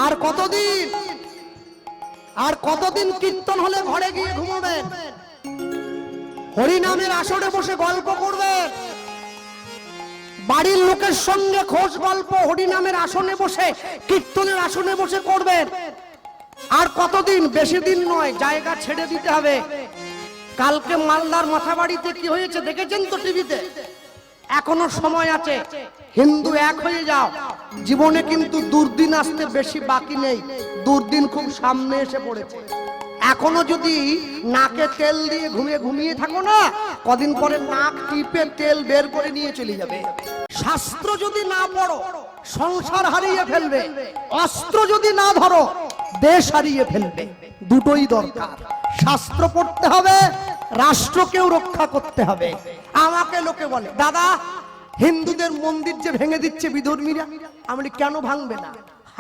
আর কতদিন, আর কতদিন কীর্তন হলে ঘরে গিয়ে ঘুমাবেন, হরিনামের আসরে বসে গল্প করবেন, বাড়ির লোকের সঙ্গে খোঁজ গল্প হরিনামের আসনে বসে, কীর্তনের আসনে বসে করবেন। আর কতদিন, বেশি দিন নয়, জায়গা ছেড়ে দিতে হবে। কালকে মালদার মাথাবাড়িতে কি হয়েছে দেখেছেন তো টিভিতে? এখনো সময় আছে, হিন্দু এক হয়ে যাও। জীবনে কিন্তু দুর্দিন আসতে বেশি বাকি নেই, দুর্দিন খুব সামনে এসে পড়েছে। এখনো যদি নাকে তেল দিয়ে ঘুমিয়ে ঘুমিয়ে থাকো না, কদিন পরে নাক টিপে তেল বের করে নিয়ে চলে যাবে। শাস্ত্র যদি না পড়ো সংসার হারিয়ে ফেলবে, অস্ত্র যদি না ধরো দেশ হারিয়ে ফেলবে। দুটোই দরকার, শাস্ত্র পড়তে হবে, রাষ্ট্রকেও রক্ষা করতে হবে। আমাকে লোকে বলে, দাদা হিন্দুদের মন্দির যে ভেঙে দিচ্ছে বিধর্মীরা, আমি কেন ভাঙবে না?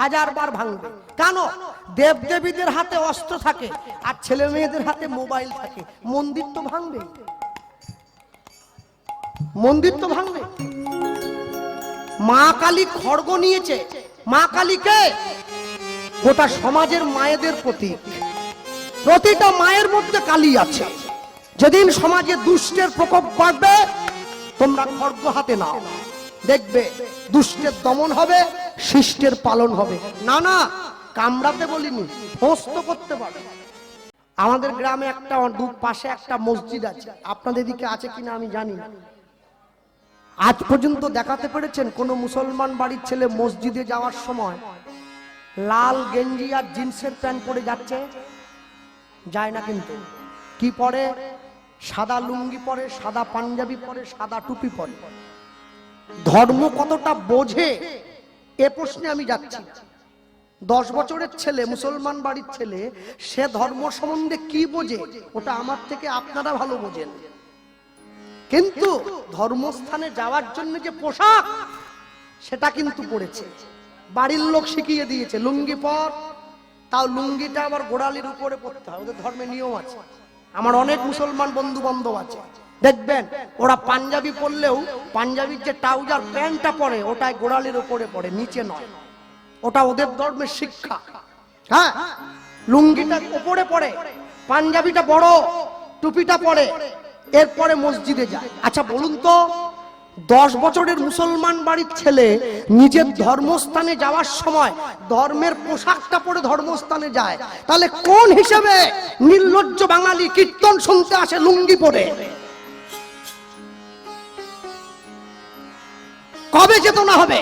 1000 বার ভাঙবে। কেন? দেবদেবীদের হাতে অস্ত্র থাকে আর ছেলে মেয়েদের হাতে মোবাইল থাকে, মন্দির তো ভাঙবে, মন্দির তো ভাঙবে। মা কালী খড়গ নিয়েছে, মা কালীকে গোটা সমাজের মায়েদের প্রতীক। প্রতিটা মায়ের মধ্যে কালী আছে। যেদিন সমাজে দুষ্টের প্রকোপ বাড়বে, তোমরা খড়গ হাতে নাও, দেখবে দুষ্টের দমন হবে, শিষ্টের পালন হবে। না না, কামড়াতে বলিনি, ধ্বস্ত করতে পারবে। আমাদের গ্রামে একটা পাশে একটা মসজিদ আছে, আপনাদের দিকে আছে কিনা আমি জানি না। আজ পর্যন্ত দেখাতে পেরেছেন কোন মুসলমান বাড়ির ছেলে মসজিদে যাওয়ার সময় লাল গেঞ্জি আর জিন্সের প্যান্ট পরে যাচ্ছে? যায় না। কিন্তু কি পরে? সাদা লুঙ্গি পরে, সাদা পাঞ্জাবি পরে, সাদা টুপি পরে। ধর্ম কতটা বোঝে এ প্রশ্নে আমি যাচ্ছি। 10 বছরের ছেলে, মুসলমান বাড়ির ছেলে, সে ধর্ম সম্বন্ধে কি বোঝে ওটা আমার থেকে আপনারা ভালো বোঝেন। কিন্তু ধর্মস্থানে যাওয়ার জন্য যে পোশাক, সেটা কিন্তু পড়েছে, বাড়ির লোক শিখিয়ে দিয়েছে। লুঙ্গি পর, তাও লুঙ্গিটা আবার গোড়ালির উপরে পড়তে হয়, ওদের ধর্মে নিয়ম আছে। আমার অনেক মুসলমান বন্ধু বান্ধব আছে, দেখবেন ওরা পাঞ্জাবি পরলেও পাঞ্জাবির যে ট্রাউজার প্যান্টটা পরে ওটাই গোড়ালির উপরে পড়ে, নিচে নয়। ওটা ওদের ধর্মের শিক্ষা। হ্যাঁ, লুঙ্গিটা উপরে পড়ে, পাঞ্জাবিটা বড়, টুপিটা পরে, এরপরে মসজিদে যায়। আচ্ছা বলুন তো, 10 বছরের মুসলমান বাড়ির ছেলে নিজের ধর্মস্থানে যাওয়ার সময় ধর্মের পোশাকটা পরে ধর্মস্থানে যায়, তাহলে কোন হিসেবে নির্লজ্জ বাঙালি কীর্তন শুনতে আসে লুঙ্গি পরে? কবে চেতনা হবে?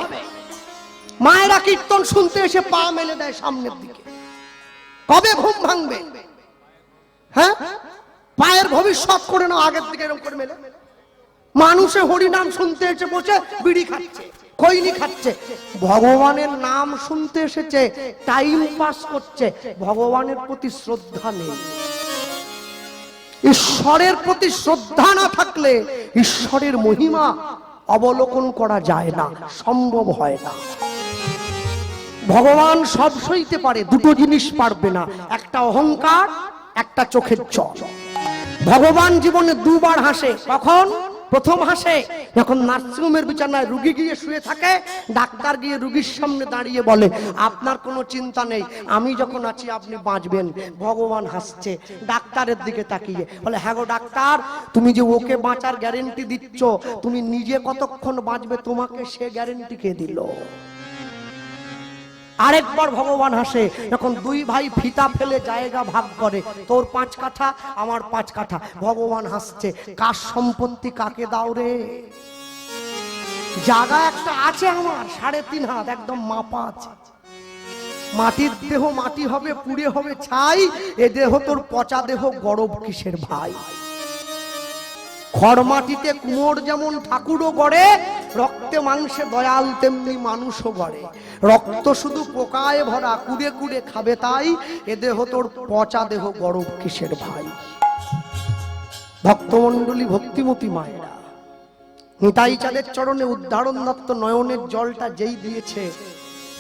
মায়েরা কীর্তন শুনতে এসে পা মেলে দেয় সামনের দিকে, কবে ঘুম ভাঙবে? হ্যাঁ, পায়ের ভবিষ্যৎ করে নাও, আগের দিকে এরকম করে মেলে। মানুষে হরিনাম শুনতে এসে বসে বিড়ি খাচ্ছে, খৈনি খাচ্ছে, ভগবানের নাম শুনতে এসেছে, টাইম পাস করছে, ভগবানের প্রতি শ্রদ্ধা নেই। ঈশ্বরের প্রতি শ্রদ্ধা না থাকলে ঈশ্বরের মহিমা অবলোকন করা যায় না, সম্ভব হয় না। ভগবান সব সইতে পারে, দুটো জিনিস পারবে না, একটা অহংকার, একটা চোখের জল। ভগবান জীবনে 2 বার হাসে। কখন? প্রথম হাসে যখন নার্সিংহোমের বিছানায় রুগী গিয়ে শুয়ে থাকে, ডাক্তার গিয়ে রুগীর সামনে দাঁড়িয়ে বলে, আপনার কোনো চিন্তা নেই, আমি যখন আছি আপনি বাঁচবেন। ভগবান হাসছে, ডাক্তারের দিকে তাকিয়ে বলে, হ্যাঁ গো ডাক্তার, তুমি যে ওকে বাঁচার গ্যারেন্টি দিচ্ছ, তুমি নিজে কতক্ষণ বাঁচবে তোমাকে সে গ্যারেন্টি কে দিল? আরেকবার ভগবান হাসে যখন 2 ভাই ফিতা ফেলে জায়গা ভাগ করে, তোর 5 কাঠা আমার 5 কাঠা। ভগবান হাসছে, কার সম্পত্তি কাকে দাও রে? জায়গা একটা আছে আমার 3.5 হাত, একদম মাপা আছে। মাটির দেহ মাটি হবে, পুড়ে হবে ছাই, এ দেহ তোর পচা দেহ, গরব কিসের ভাই? খড় মাটিতে কুমোর যেমন ঠাকুরও গড়ে, রক্তে মাংসে দয়াল তেমনি মানুষও গড়ে। রক্ত শুধু পোকায় ভরা, কুড়ে কুড়ে খাবে তাই, এ দেহ তোর পচা দেহ, গরব কিসের ভাই? ভক্তমণ্ডলী, ভক্তিমতী মায়েরা, নিতাই চাঁদের চরণে উদ্ধারণ দত্ত নয়নের জলটা যেই দিয়েছে,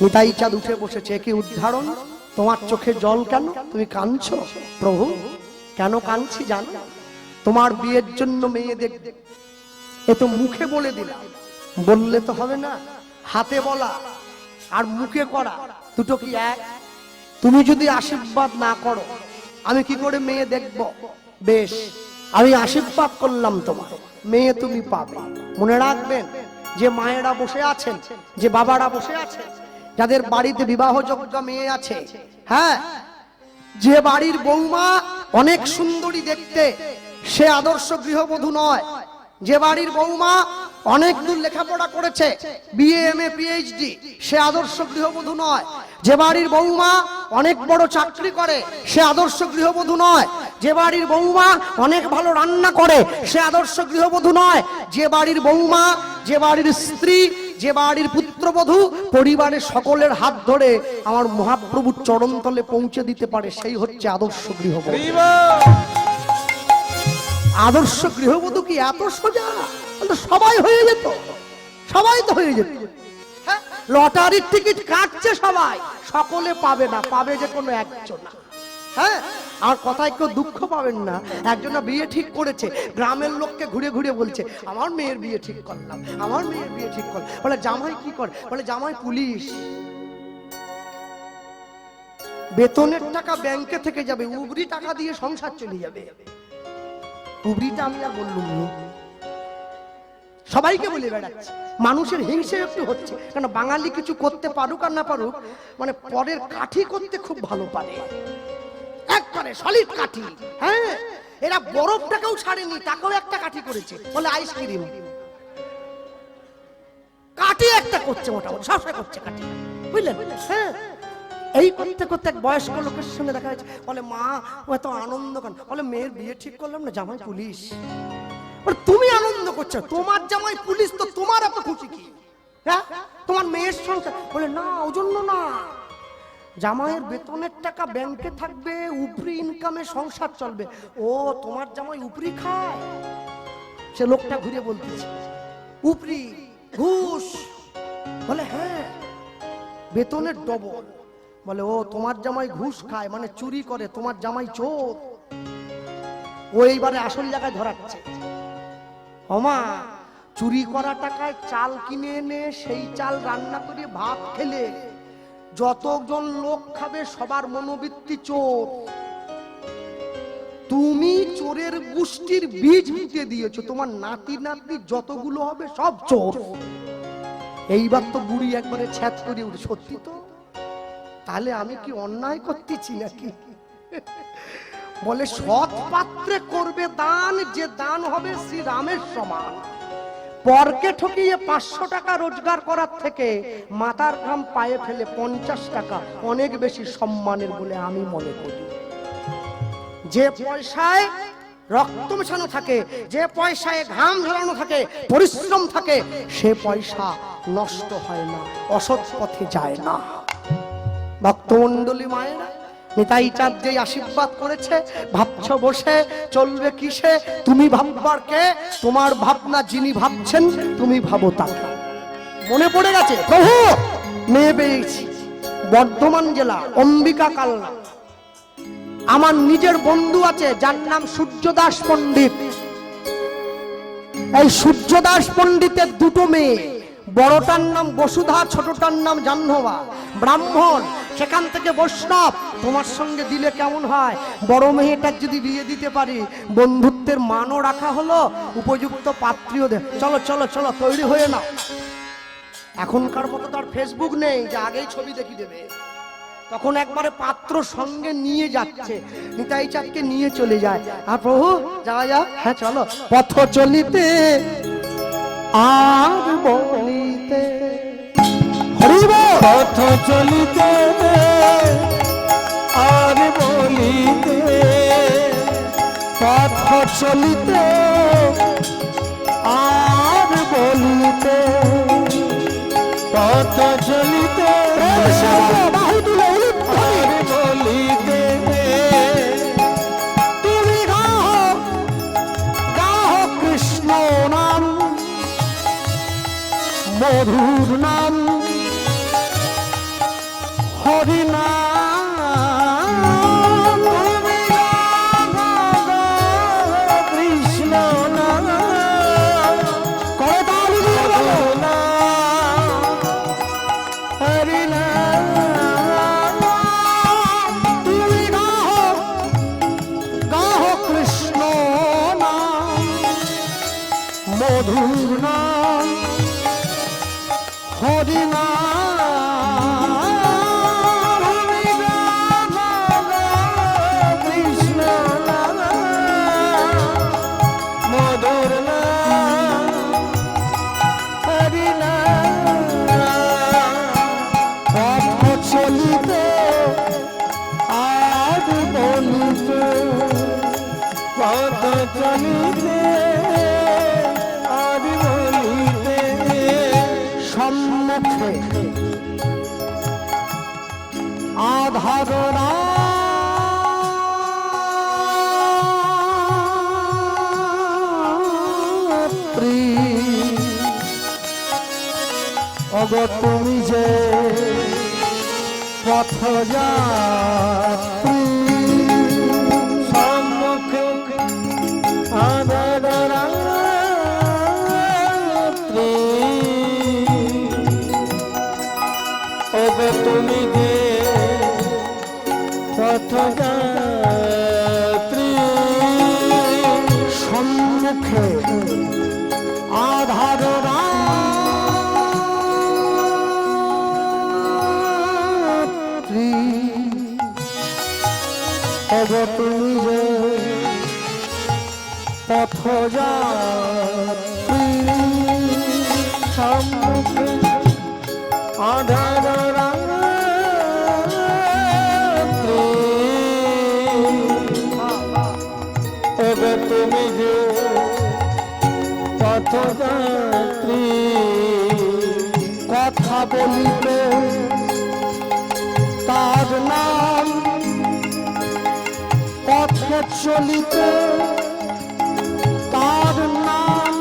নিতাই চাঁদ উঠে বসেছে। কি উদ্ধারণ? তোমার চোখে জল কেন? তুমি কাঁদছো? প্রভু কেন কাঁদছি জানো? তোমার বিয়ের জন্য মেয়ে দেখতে। এ তো মুখে বলে দিলাম, বললে তো হবে না, হাতে বলা আর মুখে করা দুটো কি এক? তুমি যদি আশীর্বাদ না করো আমি কি করে মেয়ে দেখব? বেশ, আমি আশীর্বাদ করলাম তোমার, মেয়ে তুমি পাবে। মনে রাখবেন, যে মায়েরা বসে আছেন, যে বাবারা বসে আছেন, যাদের বাড়িতে বিবাহযোগ্য মেয়ে আছে, হ্যাঁ, যে বাড়ির বৌমা অনেক সুন্দরী দেখতে, সে আদর্শ গৃহবধূ নয়। যে বাড়ির বৌমা অনেক দূর লেখাপড়া করেছে, বিএ এমএ পিএইচডি, সে আদর্শ গৃহবধূ নয়। যে বাড়ির বৌমা অনেক বড় চাকরি করে, সে আদর্শ গৃহবধূ নয়। যে বাড়ির বৌমা অনেক ভালো রান্না করে, সে আদর্শ গৃহবধূ নয়। যে বাড়ির বৌমা, যে বাড়ির স্ত্রী, যে বাড়ির পুত্রবধূ পরিবারের সকলের হাত ধরে আমার মহাপ্রভুর চরণতলে পৌঁছে দিতে পারে, সেই হচ্ছে আদর্শ গৃহবধূ। আদর্শ গৃহবধূ কি এত সোজা? সবাই হয়ে যেত, সবাই তো হয়ে যেত। লটারির টিকিট কাটছে সবাই, সকলে পাবে না, পাবে যে কোনো একজন। হ্যাঁ, আর কথায় কেউ দুঃখ পাবেন না। একজনা বিয়ে ঠিক করেছে, গ্রামের লোককে ঘুরে ঘুরে বলছে আমার মেয়ের বিয়ে ঠিক করলাম, আমার মেয়ের বিয়ে ঠিক করলাম। বলে জামাই কি করে? বলে জামাই পুলিশ। বেতনের টাকা ব্যাংকে থেকে যাবে, উবরি টাকা দিয়ে সংসার চলে যাবে। উবরিটা আমি আর বললুম না, সবাইকে বলে বেড়াচ্ছে। মানুষের হিংসে একটু হচ্ছে, কেন বাঙালি কিছু করতে পারুক আর না পারুক, মানে পরের কাঠি করতে খুব ভালো পারে, একবারে সলিড কাঠি। হ্যাঁ, এরা বরফটাকেও ছাড়েনি, তাকেও একটা কাঠি করেছে, বলে আইসক্রিম। কাঠি একটা করছে, মোটামুটি সবসময় করছে কাঠি, বুঝলেন? হ্যাঁ, এই করতে করতে এক বয়স্ক লোকের সঙ্গে দেখা যাচ্ছে, বলে মা ও এত আনন্দ কেন? বলে মেয়ের বিয়ে ঠিক করলাম না, জামাই পুলিশ। তুমি আনন্দ করছো, তোমার জামাই পুলিশ, তো তোমার এত খুশি কি? হ্যাঁ, তোমার মেয়ের সংসার। বলে না, ওই জন্য না, জামাইয়ের বেতনের টাকা ব্যাংকে থাকবে, উপরি ইনকামে সংসার চলবে। ও, তোমার জামাই উপরি খায়? সে লোকটা ঘুরে বলতেছে উপরি, ঘুষ। বলে হ্যাঁ, বেতনের ডবল। বলে ও, তোমার জামাই ঘুষ খায় মানে চুরি করে, তোমার জামাই চোর। ও এইবারে আসল জায়গায় ধরাচ্ছে। ওমা, চুরি করা টাকায় চাল কিনে এনে সেই চাল রান্না করে ভাত খেলে যতজন লোক খাবে সবার মনোবৃত্তি চোর। তুমি চোরের গোষ্ঠীর বীজ ফুটে দিয়েছো, তোমার নাতি নাতনি যতগুলো হবে সব চোর। এইবার তো বুড়ি একবারে ছ্যাঁচ করে উঠে, সত্যি তো, তাহলে আমি কি অন্যায় করতেছি নাকি? বলে সৎ পাত্রে করবে দান, যে দান হবে শ্রীরামের সমান। পরকে ঠকিয়ে 500 টাকা রোজগার করার থেকে মাথার ঘাম পায়ে ফেলে 50 টাকা অনেক বেশি সম্মানের বলে আমি মনে করি। যে পয়সায় রক্ত মেশানো থাকে, যে পয়সায় ঘাম ঝরানো থাকে, পরিশ্রম থাকে, সে পয়সা নষ্ট হয় না, অসৎ পথে যায় না। ভক্তমণ্ডলী মায়েরা, নিতাই চাঁদ যে আশীর্বাদ করেছে, ভাবছ বসে চলবে কিসে? তুমি ভাববার কে? তোমার ভাবনা যিনি ভাবছেন, তুমি ভাবো তাকে। মনে পড়ে গেছে, প্রভু মেয়ে পেয়েছি, বর্ধমান জেলা অম্বিকা কালনা। আমার নিজের বন্ধু আছে যার নাম সূর্যদাস পণ্ডিত। এই সূর্যদাস পণ্ডিতের দুটো মেয়ে, বড়টার নাম বসুধা, ছোটটার নাম জাহ্নবা। ব্রাহ্মণ, সেখান থেকে বৈষ্ণব। তোমার সঙ্গে দিলে কেমন হয়? বড় মেয়েটার যদি বিয়ে দিতে পারি, বন্ধুত্বের মানও রাখা হলো, উপযুক্ত পাত্রীও দে। চলো চলো চলো, তৈরি হয়ে নাও। এখনকার মতো তার ফেসবুক নেই যে আগেই ছবি দেখিয়ে দেবে। তখন একবারে পাত্র সঙ্গে নিয়ে যাচ্ছে, নিতাই চাঁদকে নিয়ে চলে যায়। আর প্রভু যাওয়া যা, হ্যাঁ চলো। পথ চলিতে আর বলিতে, পথ চলিতে আর বলিতে, পথ চলিতে আর বলিতে, পথ চলিতে আর বলিতে, তুমি গাও গাও কৃষ্ণ নাম, মধুর নাম, হরি নাম। তুমি কৃষ্ণ নাম, করতালি দিয়ে বলো হরি নাম, চলিতে আর বলিতে পথ চলিতে আর বলিতে সম্মুখে আধার রাত্রি অগ তুমি যে পথ যাত্রী সম্মুখে আধার রাত্রি অগ তুমি যে পথ যাত্রী সম্মুখে আধার রাত্রি অগ তুমি যে পথ যাত্রী সম্মুখে আধার রাত্রি অগ তুমি যে পথ যাত্রী কথা বলিতে তার নাম, পথে চলিতে তার নাম,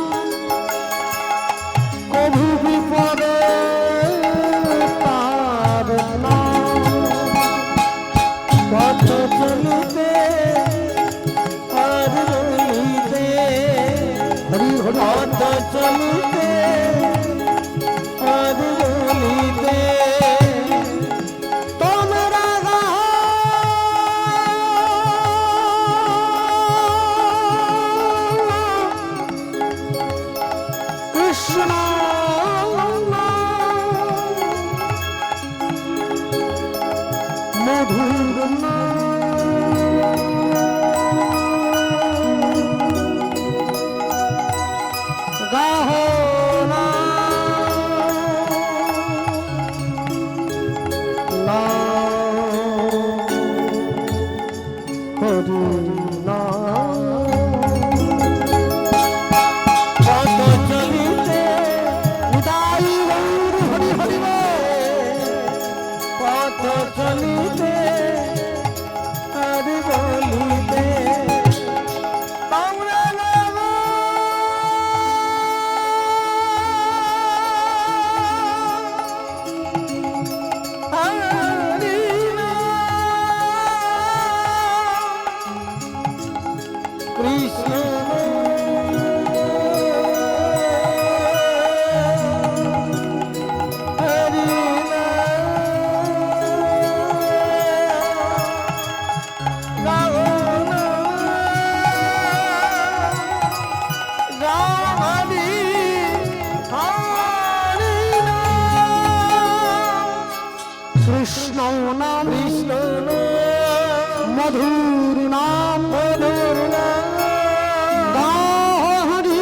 কভু বিপদে তার নাম। পথ চলিতে আর বলিতে হরি হরি পথ চলিতে আর বলিতে তোমরা কৃষ্ণ মধুর গাহ পথ চলিতে পথ চলিতে আর বলিতে তোমরা হরি কৃষ্ণ হরি কৃষ্ণ নাম কৃষ্ণ মধুর নাম, মধুর গাহ হরি।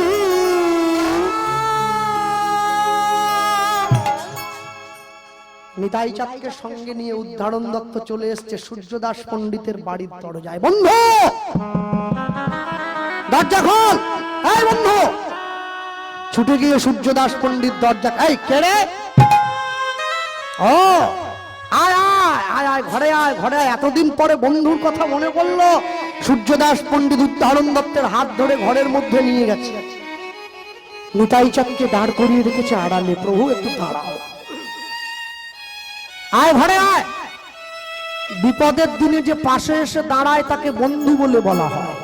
নিতাই চাঁদকে সঙ্গে নিয়ে উদ্ধারণ দত্ত চলে এসছে সূর্যদাস পণ্ডিতের বাড়ির দরজায়। বন্ধু দরজা খোল, এই বন্ধু। ছুটে গিয়ে সূর্যদাস পণ্ডিত দরজা, এই কে রে? ও আয় আয় আয় আয়, ঘরে আয় ঘরে আয়। এতদিন পরে বন্ধুর কথা মনে পড়লো। সূর্যদাস পণ্ডিত উদ্ধারণ দত্তের হাত ধরে ঘরের মধ্যে নিয়ে গেছে। নিতাই চাঁদকে দাঁড় করিয়ে রেখেছে আড়ালে। প্রভু একটু দাঁড়াও, আয় ঘরে আয়। বিপদের দিনে যে পাশে এসে দাঁড়ায় তাকে বন্ধু বলে বলা হয়।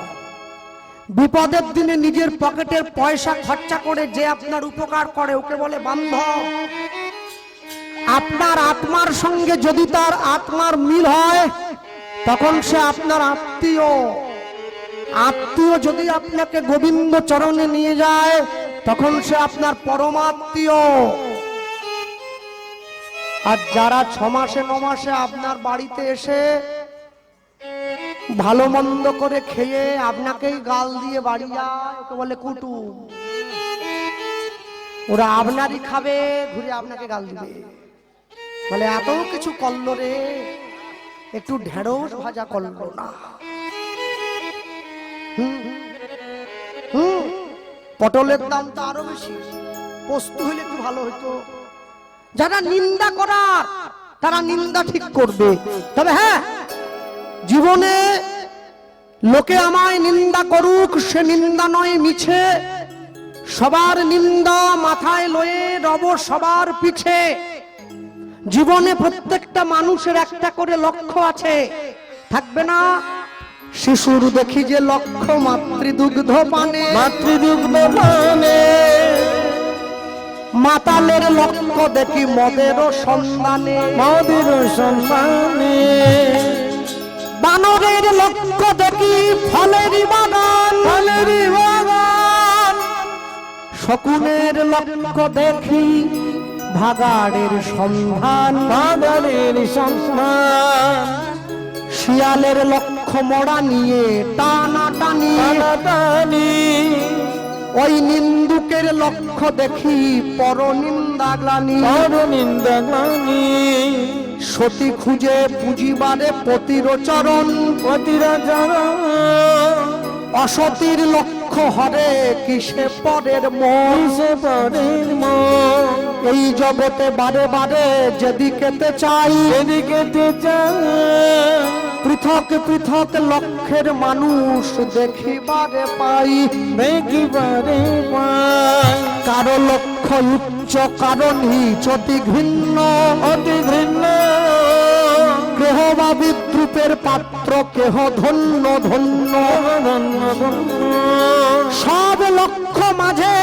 বিপদের দিনে নিজের পকেটের পয়সা খরচা করে যে আপনার উপকার করে ওকে বলে বান্ধব। আপনার আত্মার সঙ্গে যদি তার আত্মার মিল হয় তখন সে আপনার আত্মীয়। আত্মীয় যদি আপনাকে গোবিন্দ চরণে নিয়ে যায় তখন সে আপনার পরমাত্মীয়। আর যারা 6 মাসে 9 মাসে আপনার বাড়িতে এসে ভালো মন্দ করে খেয়ে আপনাকেই গাল দিয়ে বাড়ি যায় ওকে বলে কুটুম। ওরা আপনারই খাবে, ঘুরে আপনাকে গাল দিবে। বলে এত কিছু করলো রে, একটু ঢেঁড়স ভাজা করলো না? পটলের দাম তো আরো বেশি, পোস্ত হইলে একটু ভালো হইতো। যারা নিন্দা করার তারা নিন্দা ঠিক করবে, তবে হ্যাঁ, জীবনে লোকে আমায় নিন্দা করুক, সে নিন্দা নয় মিছে। সবার নিন্দা মাথায় লয়ে রব সবার পিছে। জীবনে প্রত্যেকটা মানুষের একটা করে লক্ষ্য আছে, থাকবে না? শিশুর দেখি যে লক্ষ্য মাতৃদুগ্ধ পানে, মাতৃদুগ্ধ পানে। মাতালের লক্ষ্য দেখি মদের সন্ধানে, মদের সন্ধানে। বানরের লক্ষ্য দেখি ফলের বাগান, ফলের বাগান। শকুনের লক্ষ্য দেখি ভাগাড়ের সন্ধান, ভাগাড়ের সন্ধান। শিয়ালের লক্ষ্য মরা নিয়ে টানা টানি, টানাটানি। ওই নিন্দুকের লক্ষ্য দেখি পরনিন্দা গ্লানি, পরনিন্দা গ্লানি। সতী খুঁজে পুঁজিবারে পতির চরণ, পতিরা যারা। অসতীর লক্ষ্য হরে কিসে পরের মন, কিসে পরের মন। এই জগতে বারে বারে যেদিকেতে চাই, এদিকেতে চাই। পৃথক পৃথক লক্ষ্যের মানুষ দেখিবারে পাই, দেখিবারে পাই। কারো লক্ষ্য উচ্চ কারো নিচ, অতি ঘৃণ্য অতি ঘৃণ্য। কেহ বা বিদ্রুপের পাত্র, কেহ ধন্য ধন্য। ধন্য ধন্য। সব লক্ষ্য মাঝে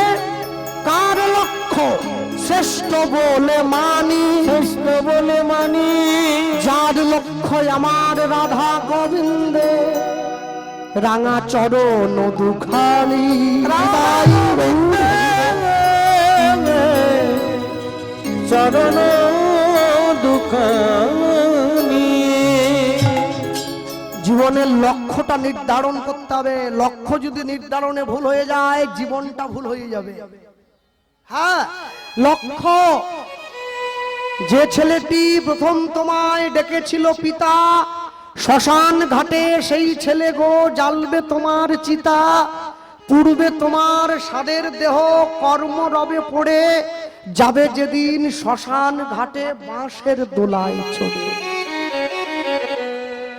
কার লক্ষ্য শ্রেষ্ঠ বলে মানি, শ্রেষ্ঠ বলে মানি। যার লক্ষ্য আমার রাধা গোবিন্দে, রাঙা চরণ দুখানি। চরণ দুখানি। জীবনের লক্ষ্যটা নির্ধারণ করতে হবে। লক্ষ্য যদি নির্ধারণে ভুল হয়ে যায়, জীবনটা ভুল হয়ে যাবে। হ্যাঁ, লক্ষ্য। যে ছেলেটি প্রথম তোমায় ডেকেছিল পিতা, শ্মশান ঘাটে সেই ছেলে গো জ্বালবে তোমার চিতা। পূর্বে তোমার সাদের দেহ কর্ম রবে পড়ে যাবে যেদিন শ্মশান ঘাটে বাঁশের দোলায় চড়ে।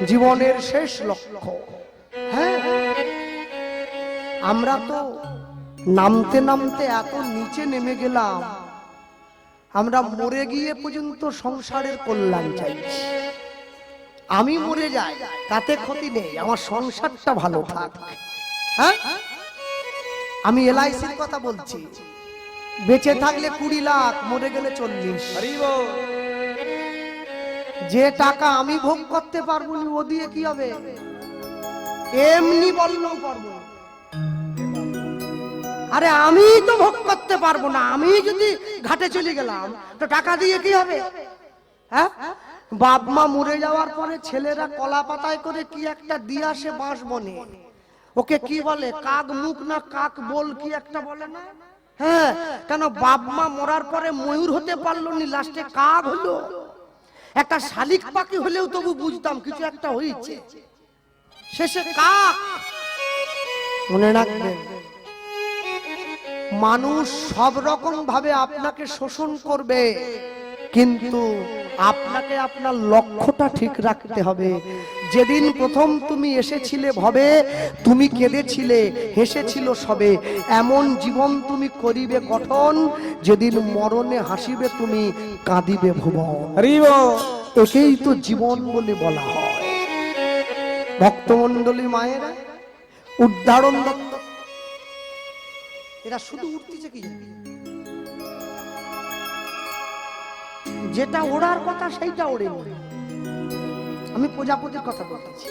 জীবনের শেষ লক্ষ্য। হ্যাঁ, আমরা তো নামতে নামতে এত নিচে নেমে গেলাম, আমরা মরে গিয়ে পর্যন্ত সংসারের কল্যাণ চাইছি। আমি মরে যাই তাতে ক্ষতি নেই, আমার সংসারটা ভালো থাক। হ্যাঁ, আমি এলআইসির কথা বলছি। বেঁচে থাকলে 20 লাখ, মরে গেলে 40। যে টাকা আমি ভোগ করতে পারবো না, ও দিয়ে কি হবে? এমনি বললেও পারবো। আরে আমি তো ভোগ করতে পারবো না, আমি যদি ঘাটে চলে গেলাম তো টাকা দিয়ে কি হবে? হ্যাঁ, বাপ মা মরে যাওয়ার পরে ছেলেরা কলা পাতায় করে কি একটা দিয়ে আসে বাঁশ বনে, ওকে কি বলে? কাক মুখ না কাক বল কি একটা বলে না? হ্যাঁ, কেন বাপ মা মরার পরে ময়ূর হতে পারলো নি, লাস্টে কাক হলো। একটা শালিক পাখি হলেও তবু বুঝতাম কিছু একটা হয়েছে, শেষে কাক। মনে রাখবেন, মানুষ সব রকম ভাবে আপনাকে শোষণ করবে, কিন্তু আপনাকে আপনার লক্ষ্যটা ঠিক রাখতে হবে। যেদিন প্রথম তুমি এসেছিলে ভবে, তুমি কেঁদেছিলে হেসেছিল সবে, এমন জীবন তুমি করিবে গঠন, যেদিন মরণে হাসিবে তুমি কাঁদিবে ভুবন। একেই তো জীবন বলে বলা হয়। ভক্তমণ্ডলী মায়েরা, উদ্ধারণ দত্ত, এরা শুধু উঠতেছে কি, যেটা ওড়ার কথা সেইটা ওড়ে। আমি প্রজাপতির কথা বলতেছি।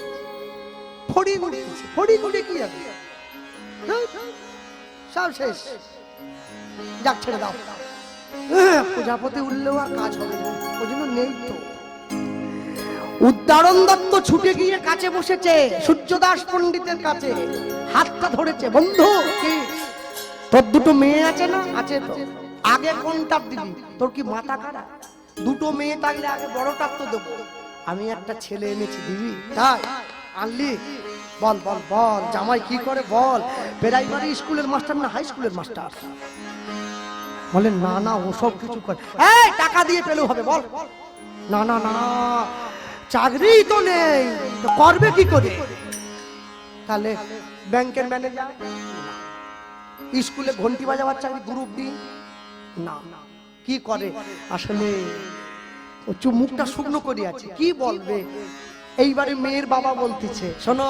ফড়িং উঠতেছে, ফড়িং উঠে কি হবে? সব শেষ, যাক ছেড়ে দাও। প্রজাপতি উঠলেও আর কাজ হবে না, ওই জন্য নেই তো। উদ্ধারণ দত্ত ছুটে গিয়ে কাছে বসেছে সূর্যদাস পণ্ডিতের কাছে, হাতটা ধরেছে। বন্ধু, কি তোর দুটো মেয়ে আছে না? আছে তো। আগে কোনটা দিবি? তোর কি মাথা খারাপ? দুটো মেয়ে থাকলে আগে বড়টার তো দেবো, আমি একটা ছেলে এনেছি দিবি? তাই আনলি? বল বল বল, জামাই কি করে বল? প্রাইমারি স্কুলের মাস্টার না হাই স্কুলের মাস্টার? বলে না না ওসব কিছু করে, এই টাকা দিয়ে পেলেও হবে। বল না না না, চাকরি তো নেই, তো করবে কি করে? তাহলে ব্যাংকের ম্যানেজার, স্কুলে ঘন্টি বাজাবার চাকরি, গ্রুপ ডি না, কি করে আসলে? ও মুখটা শুকনো করে আছে, কি বলবে? এইবারে মেয়ের বাবা বলতেছে, শোনো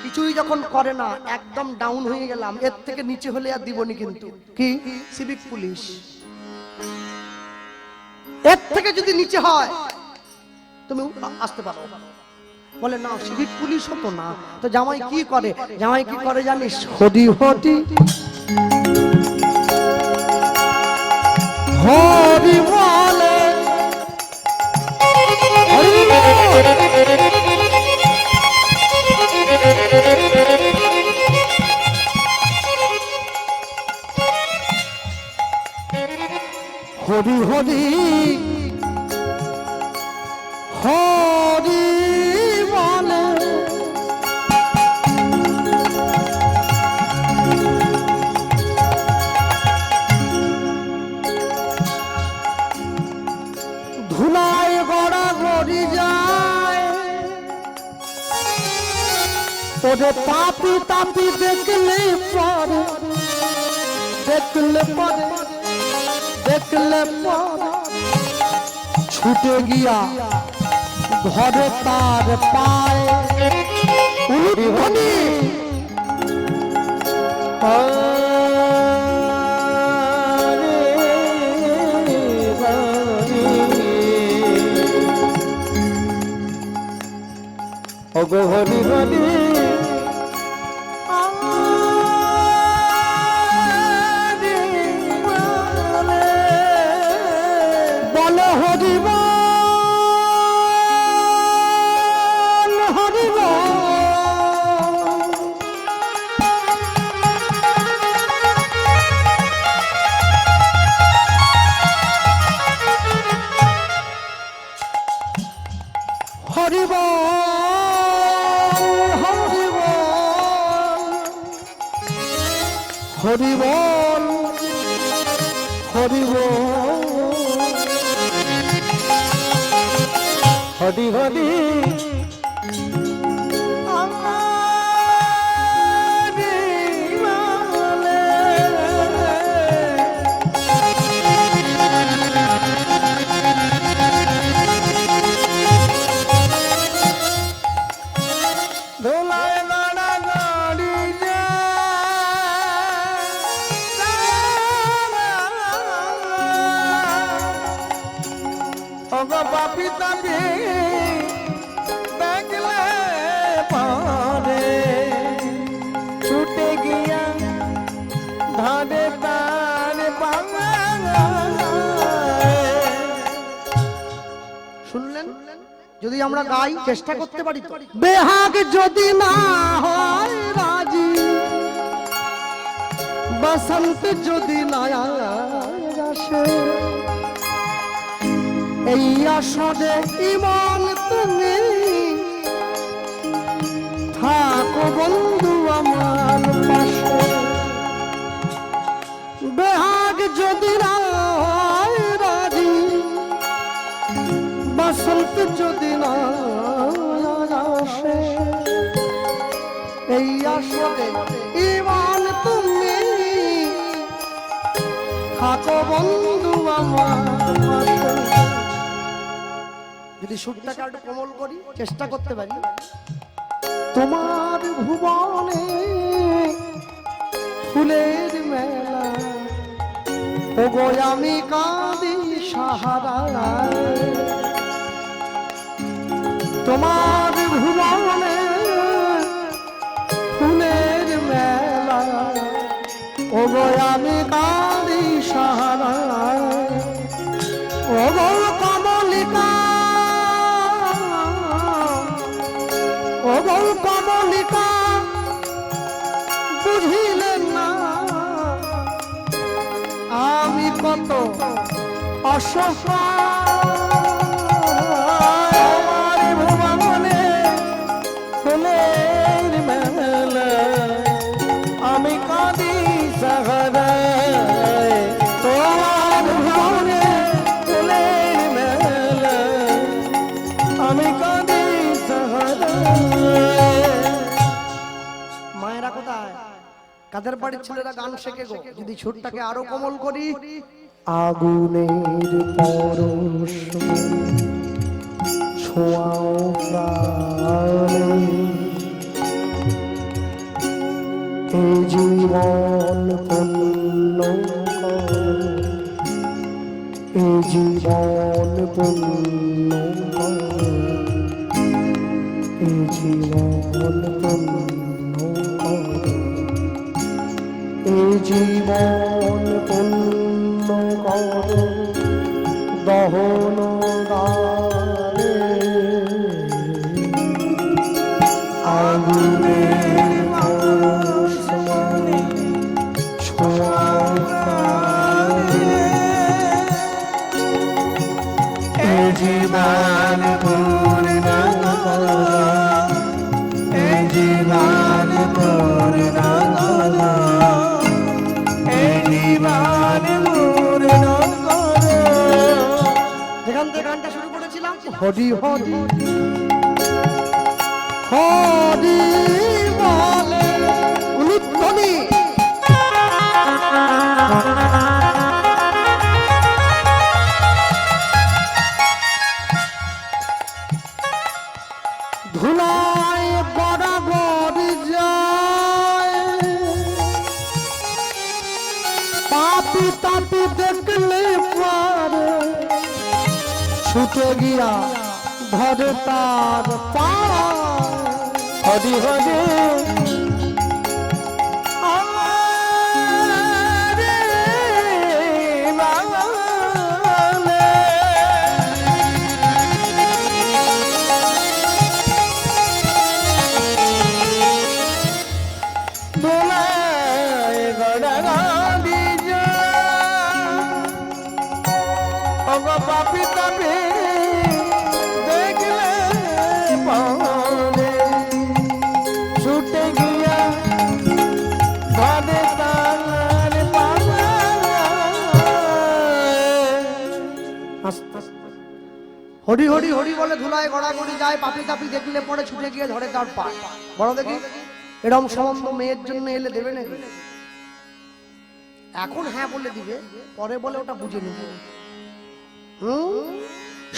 কিছুই যখন করে না, একদম ডাউন হয়ে গেলাম, এর থেকে নিচে হলে আর দিবনি কিন্তু। কি? Civic police. এর থেকে যদি নিচে হয় তুমি আসতে পারো। বলে না সিভিক পুলিশ হতো না তো। জামাই কি করে? জামাই কি করে জানিস? হদি হদি হরি বলে, হরি হরি হরি বলে, ধুলায় গড়া গড়ি যায়, তোরে তাপি তাপি দেখলে পরে, দেখলে পরে, দেখলে পরে ছুটে গিয়া ঘরে তার পায় উনি উনি ওগো হরি হরি বলো হরি বল, হরি বল। হরি বল, হরি বল, হরি বল, হরি বল, হরি হরি দোলায় নাড়া নাড়ি যায়, ওগো বাপি তাপি দেখলে পরে ছুটে গিয়া ধারে তার শুনলেন? যদি আমরা গাই, চেষ্টা করতে পারি তো। বেহাগ যদি না হয় রাজি, বসন্ত যদি না আসে, এই আসরে ইমান তুমি থাকো বন্ধু আমার পাশে। বেহাগ যদি না হয় রাজি, বসন্ত যদি না আসে, এই আসরে ইমান তুমি থাকো বন্ধু আমার পাশে। যদি সুরটাকে একটু কোমল করি, চেষ্টা করতে পারি। তোমার ভুবনে ফুলের মেলা, ওগো আমি কাঁদি সাহারায়, তোমার ভুবনে ফুলের মেলা, ওগো আমি কাঁদি সাহারায়, ওগো কমলিকা, ওগো কমলিকা বুঝিলেন না আমি কত অসহায়। মায়েরা কোথায়? কাদের বাড়ির ছেলেরা গান শেখে গো? যদি সুরটাকে আরো কোমল করি, আগুনের পরশ ছোঁয়াও প্রাণে, এ জীবন পূর্ণ করো, এ জীবন পূর্ণ করো, এ জীবন পূর্ণ করো, এ জীবন পূর্ণ করো দহন দানে, আগুনের পরশ ছোঁয়াও প্রাণে, এ জীবন পূর্ণ করো, এ জীবন পূর্ণ করো, এ জীবন পূর্ণ করো। যেখান থেকে গানটা শুরু করেছিলাম, হরি হরি হরি বলে উলুধ্বনি। ধুলায় বরাবর যায়, পাপি তাপি দেখলে পারে, ছুটে গিয়া ধরে তার পায়। হরি হরি আমারে বাংলা দোলায় গড়া গাঁদি অগ পাপি তাপি দেখলে পারে, ছুটে গিয়া ধরে তার পায়। হরি হরি হরি বলে ধুলায় গড়াগড়ি যায়, পাপি তাপি দেখলে পরে ছুটে গিয়ে ধরে তার পায়। বড় দেখি এরকম সম্বন্ধ মেয়ের জন্য এলে দেবে নাকি? এখন হ্যাঁ বলে দিবে, পরে বলে ওটা বুঝে নিবে।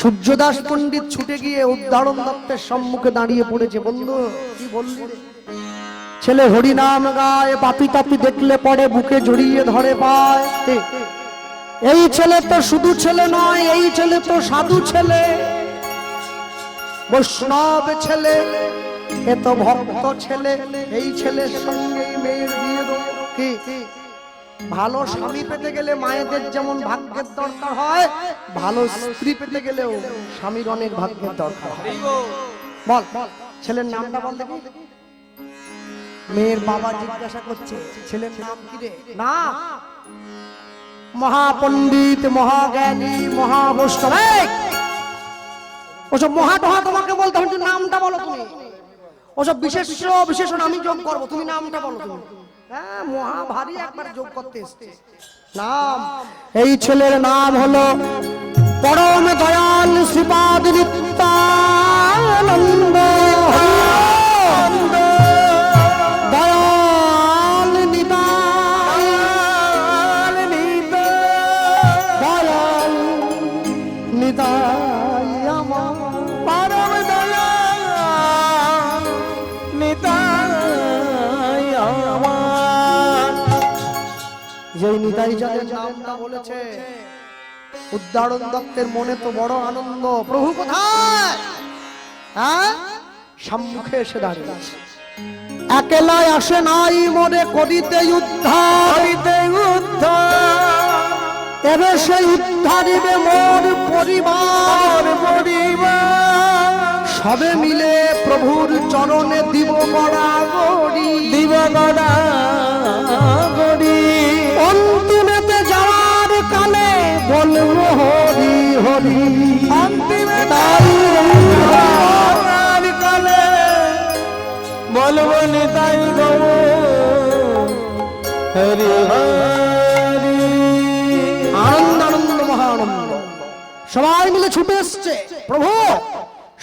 সূর্যদাস পণ্ডিত ছুটে গিয়ে উদ্ধারণ দত্তের সম্মুখে দাঁড়িয়ে পড়েছে। বন্ধু কি বললি রে? ছেলে হরি নাম গায়, পাপি তাপি দেখলে পরে বুকে জড়িয়ে ধরে পায়। এই ছেলে তো শুধু ছেলে নয়, এই ছেলে তো সাধু ছেলে, বৈষ্ণব ছেলে, এ তো ভক্ত ছেলে। এই ছেলের সঙ্গে মেয়ের বিয়ে দেবো। কি ভালো স্বামী পেতে গেলে মায়েদের যেমন ভাগ্যের দরকার হয়, ভালো স্ত্রী পেতে গেলেও স্বামীর অনেক ভাগ্যের দরকার হয়। বল ছেলের নামটা বল দেখি। মেয়ের বাবা জিজ্ঞাসা করছে ছেলের নাম কি রে? না, মহাপণ্ডিত, মহাজ্ঞানী, মহাবৈষ্ণব। ওসব মহাটহা তোমাকে বলতে হবে, নামটা বলো তুমি। ওসব বিশেষ বিশেষণ আমি যোগ করবো, তুমি নামটা বলো তুমি। হ্যাঁ, মহা ভারী একবার যোগ করতে এসছে নাম। এই ছেলের নাম হলো পরম দয়াল শ্রীপাদ নিত্যানন্দ। দয়াল নিতাই, দয়াল নিতাই আমার পরম দয়াল নিতাই আমার। যেই নিতাই যাদের নামটা বলেছে, উদ্ধারণ দত্তের মনে তো বড় আনন্দ। প্রভু কোথায়? হ্যাঁ, সম্মুখে এসে দাঁড়িয়েছে। একলাই আসে নাই মনে করিতে উদ্ধার, করিতে উদ্ধার, এবে সে উদ্ধারিবে মোর পরিবার। পরিবার সবে মিলে প্রভুর চরণে দিব গড়াগড়ি, দিব গড়াগড়ি। অন্তিমেতে যাওয়ার কালে বলবো হরি হরি। অন্তিমে তাই যাওয়ার কালে বলবো নিতাই গো হরি হরি। আনন্দ আনন্দ মহা আনন্দ। সবাই মিলে ছুটে এসছে। প্রভু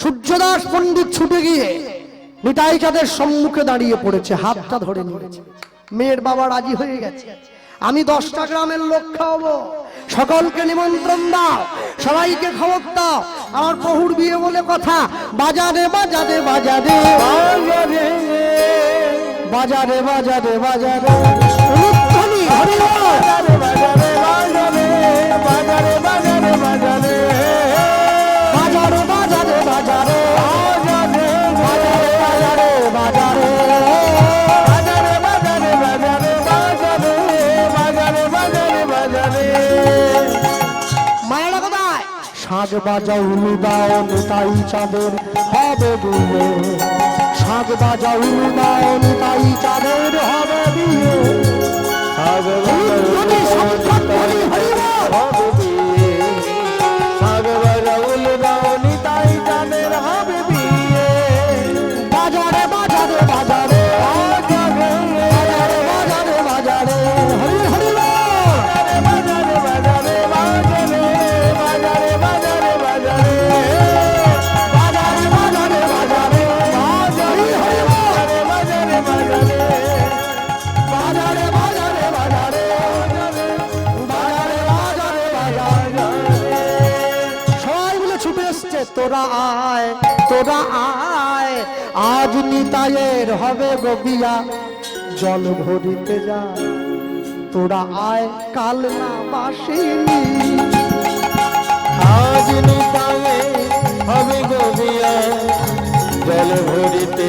সূর্যদাস পণ্ডিত ছুটে গিয়ে নিতাই চাঁদের সম্মুখে দাঁড়িয়ে পড়েছে, হাতটা ধরে নিয়েছে। মেয়ের বাবা রাজি হয়ে গেছে, আমি 10টা গ্রামের লোক খাওয়াবো, সকলকে নিমন্ত্রণ দাও, সবাইকে খবর দাও, আমার বহুর বিয়ে বলে কথা। বাজারে বাজারে বাজারে বাজারে বাজারে বাজারে বাজারে উলুধ্বনি হরি বল। বাজারে বাজারে বাজারে বাজারে বাজারে বাজারে বাজারে বাজারে বাজারে বাজারে বাজারে বাজারে বাজারে বাজারে বাজারে বাজারে বাজারে বাজারে মায়েরা কোথায়? শাঁখ বাজাও উলু দাও, নিতাই চাঁদের হবে বিয়ে। শাঁখ বাজাও উলু দাও, নিতাই চাঁদের হবে বিয়ে। উলুধ্বনি শঙ্খধ্বনি হরি বল। বাজারে বাজারে বাজারে বাজারে বাজারে বাজারে হরি হরি বল। বাজারে বাজারে বাজারে হরি হরি বল। বাজারে বাজারে বাজারে বাজারে বাজারে বাজারে। সবাই মিলে ছুটে এসছে, তোরা আয় তোরা আয়, আজ নিতাইয়ের হবে গো বিয়া, জল ভরিতে যা। তোরা আয় কাল না বাসিনি, আজ নিতায়ে হবে গোবিয়া, জল ভরিতে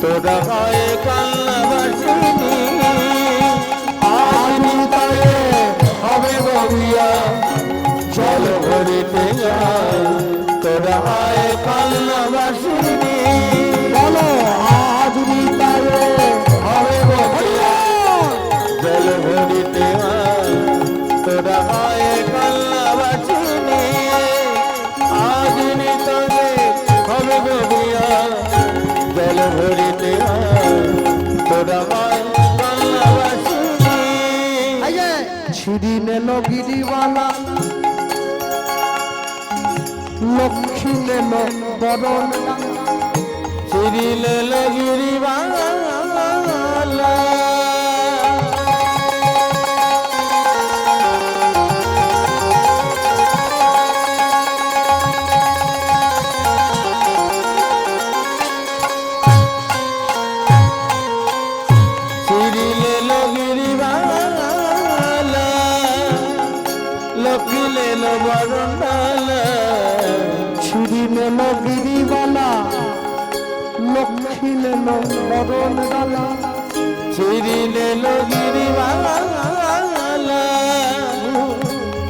তোরা হয় কান্নাবাসিনী। আজ নিতায়ে হবে গোবিয়া, জল ভরিতে তোরা হয় কান্নাবাসিনী। বলো আজ নিতাইয়ে হবে গো বিয়া, জল ভরিতে তোরা হয় কান্নাবাসিনী। আজ নিতায়ে হবে গোবিয়া, জল ভরিতে তোরা হয় কান্নাবাসিনী। এই যে ছিড়ি নেল গিরিবালা, লক্ষ্মী নেল বরণ, চিরিলে গিরিবালা চিরিলে গিরিবালা লক্ষ্মীলে বরণালা। ছিড়ি নেল গিরিবালা, লক্ষ্মী নেল বরণ গালা। চিরিলে গিরিবালা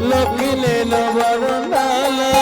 লক্ষ্মীলে বরণালা।